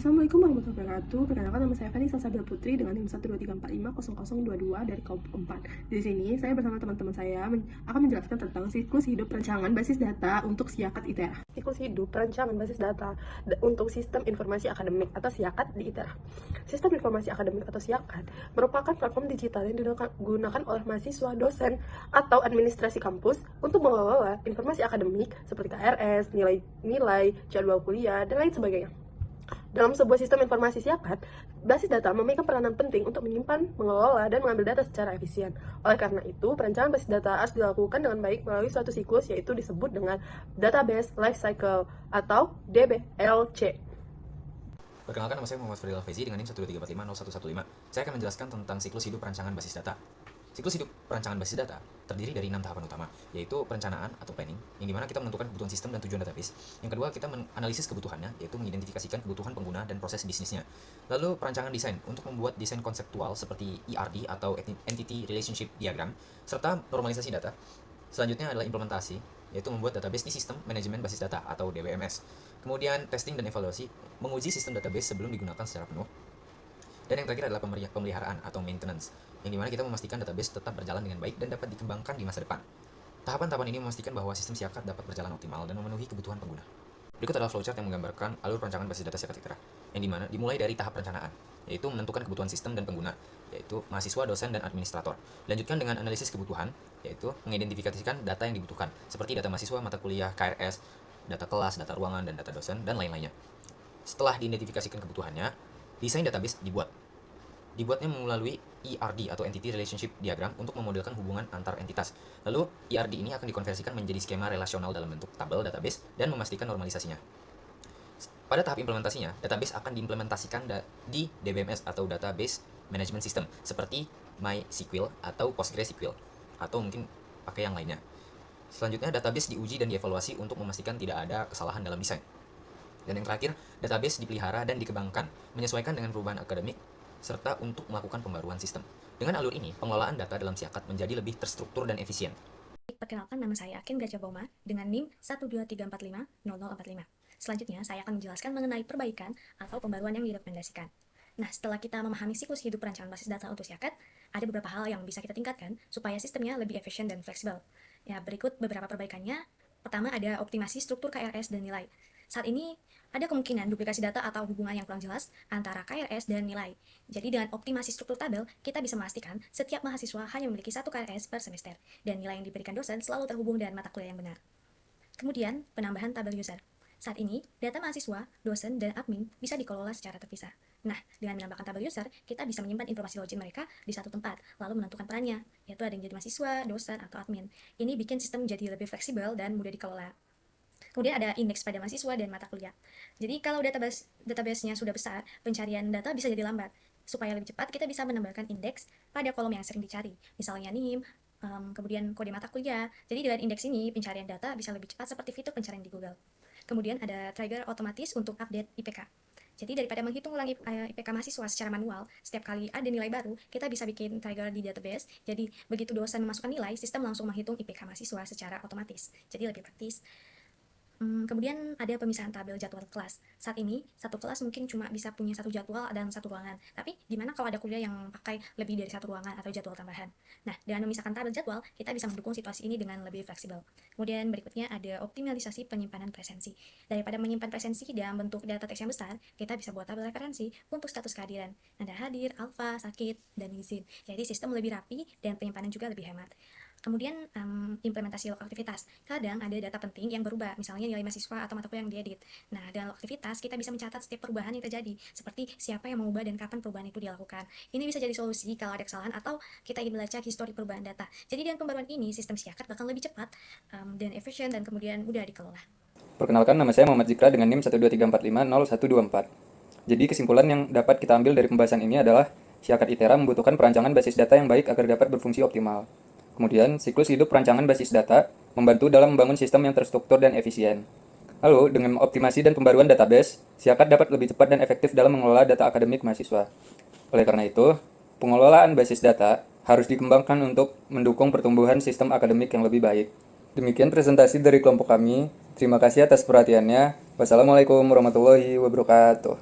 Assalamualaikum warahmatullahi wabarakatuh. Perkenalkan, nama saya Fanny Salsabila Putri dengan NIM 123450022 dari KOP 4. Di sini saya bersama teman-teman saya akan menjelaskan tentang siklus hidup perancangan basis data untuk SIAKAT ITERA. Siklus hidup perancangan basis data untuk sistem informasi akademik atau SIAKAT di ITERA. Sistem informasi akademik atau SIAKAT merupakan platform digital yang digunakan oleh mahasiswa, dosen, atau administrasi kampus untuk mengelola informasi akademik seperti KRS, nilai, jadwal kuliah, dan lain sebagainya. Dalam sebuah sistem informasi SIAKAT, basis data memegang peranan penting untuk menyimpan, mengelola, dan mengambil data secara efisien. Oleh karena itu, perencanaan basis data harus dilakukan dengan baik melalui suatu siklus, yaitu disebut dengan Database Life Cycle atau DBLC. Perkenalkan, nama saya Muhammad Fadil Alfezi dengan NIM 123450115. Saya akan menjelaskan tentang siklus hidup perancangan basis data. Siklus hidup perancangan basis data terdiri dari 6 tahapan utama, yaitu perencanaan atau planning, yang dimana kita menentukan kebutuhan sistem dan tujuan database. Yang kedua, kita menganalisis kebutuhannya, yaitu mengidentifikasikan kebutuhan pengguna dan proses bisnisnya. Lalu perancangan desain, untuk membuat desain konseptual seperti ERD atau Entity Relationship Diagram, serta normalisasi data. Selanjutnya adalah implementasi, yaitu membuat database di sistem manajemen basis data atau DBMS. Kemudian testing dan evaluasi, menguji sistem database sebelum digunakan secara penuh. Dan yang terakhir adalah pemeliharaan atau maintenance, yang dimana kita memastikan database tetap berjalan dengan baik dan dapat dikembangkan di masa depan. Tahapan-tahapan ini memastikan bahwa sistem SIAKAT dapat berjalan optimal dan memenuhi kebutuhan pengguna. Berikut adalah flowchart yang menggambarkan alur perancangan basis data SIAKAT ITERA, yang dimana dimulai dari tahap perencanaan, yaitu menentukan kebutuhan sistem dan pengguna, yaitu mahasiswa, dosen, dan administrator. Dilanjutkan dengan analisis kebutuhan, yaitu mengidentifikasikan data yang dibutuhkan, seperti data mahasiswa, mata kuliah, KRS, data kelas, data ruangan, dan data dosen, dan lain-lainnya. Setelah diidentifikasikan kebutuhannya, desain database dibuat. Dibuatnya melalui ERD atau Entity Relationship Diagram untuk memodelkan hubungan antar entitas. Lalu, ERD ini akan dikonversikan menjadi skema relasional dalam bentuk tabel database dan memastikan normalisasinya. Pada tahap implementasinya, database akan diimplementasikan di DBMS atau Database Management System, seperti MySQL atau PostgreSQL, atau mungkin pakai yang lainnya. Selanjutnya, database diuji dan dievaluasi untuk memastikan tidak ada kesalahan dalam desain. Dan yang terakhir, database dipelihara dan dikembangkan, menyesuaikan dengan perubahan akademik, serta untuk melakukan pembaruan sistem. Dengan alur ini, pengelolaan data dalam SIAKAT menjadi lebih terstruktur dan efisien. Perkenalkan, nama saya Akin Gajaboma dengan NIM 123450045. Selanjutnya, saya akan menjelaskan mengenai perbaikan atau pembaruan yang direkomendasikan. Nah, setelah kita memahami siklus hidup perancangan basis data untuk SIAKAT, ada beberapa hal yang bisa kita tingkatkan supaya sistemnya lebih efisien dan fleksibel. Ya, berikut beberapa perbaikannya. Pertama, ada optimasi struktur KRS dan nilai. Saat ini, ada kemungkinan duplikasi data atau hubungan yang kurang jelas antara KRS dan nilai. Jadi dengan optimasi struktur tabel, kita bisa memastikan setiap mahasiswa hanya memiliki satu KRS per semester, dan nilai yang diberikan dosen selalu terhubung dengan mata kuliah yang benar. Kemudian, penambahan tabel user. Saat ini, data mahasiswa, dosen, dan admin bisa dikelola secara terpisah. Nah, dengan menambahkan tabel user, kita bisa menyimpan informasi login mereka di satu tempat, lalu menentukan perannya, yaitu ada yang jadi mahasiswa, dosen, atau admin. Ini bikin sistem jadi lebih fleksibel dan mudah dikelola. Kemudian ada indeks pada mahasiswa dan mata kuliah. Jadi kalau database-nya sudah besar, pencarian data bisa jadi lambat. Supaya lebih cepat, kita bisa menambahkan indeks pada kolom yang sering dicari. Misalnya NIM, kemudian kode mata kuliah. Jadi dengan indeks ini, pencarian data bisa lebih cepat seperti fitur pencarian di Google. Kemudian ada trigger otomatis untuk update IPK. Jadi daripada menghitung ulang IPK mahasiswa secara manual, setiap kali ada nilai baru, kita bisa bikin trigger di database. Jadi begitu dosen memasukkan nilai, sistem langsung menghitung IPK mahasiswa secara otomatis. Jadi lebih praktis. Kemudian ada pemisahan tabel jadwal kelas. Saat ini, satu kelas mungkin cuma bisa punya satu jadwal dan satu ruangan. Tapi gimana kalau ada kuliah yang pakai lebih dari satu ruangan atau jadwal tambahan? Nah, dengan memisahkan tabel jadwal, kita bisa mendukung situasi ini dengan lebih fleksibel. Kemudian berikutnya ada optimalisasi penyimpanan presensi. Daripada menyimpan presensi dalam bentuk data teks yang besar, kita bisa buat tabel referensi untuk status kehadiran. Nada hadir, alfa, sakit, dan izin. Jadi sistem lebih rapi dan penyimpanan juga lebih hemat. Kemudian implementasi log aktivitas. Kadang ada data penting yang berubah, misalnya nilai mahasiswa atau mata kuliah yang diedit. Nah, dengan log aktivitas kita bisa mencatat setiap perubahan yang terjadi, seperti siapa yang mengubah dan kapan perubahan itu dilakukan. Ini bisa jadi solusi kalau ada kesalahan atau kita ingin melacak histori perubahan data. Jadi dengan pembaruan ini, sistem SIAKAT bakal lebih cepat dan efisien dan kemudian mudah dikelola. Perkenalkan, nama saya Muhammad Zikra dengan NIM 123450124. Jadi kesimpulan yang dapat kita ambil dari pembahasan ini adalah SIAKAT ITERA membutuhkan perancangan basis data yang baik agar dapat berfungsi optimal. Kemudian, siklus hidup perancangan basis data membantu dalam membangun sistem yang terstruktur dan efisien. Lalu, dengan optimasi dan pembaruan database, SIAKAT dapat lebih cepat dan efektif dalam mengelola data akademik mahasiswa. Oleh karena itu, pengelolaan basis data harus dikembangkan untuk mendukung pertumbuhan sistem akademik yang lebih baik. Demikian presentasi dari kelompok kami. Terima kasih atas perhatiannya. Wassalamualaikum warahmatullahi wabarakatuh.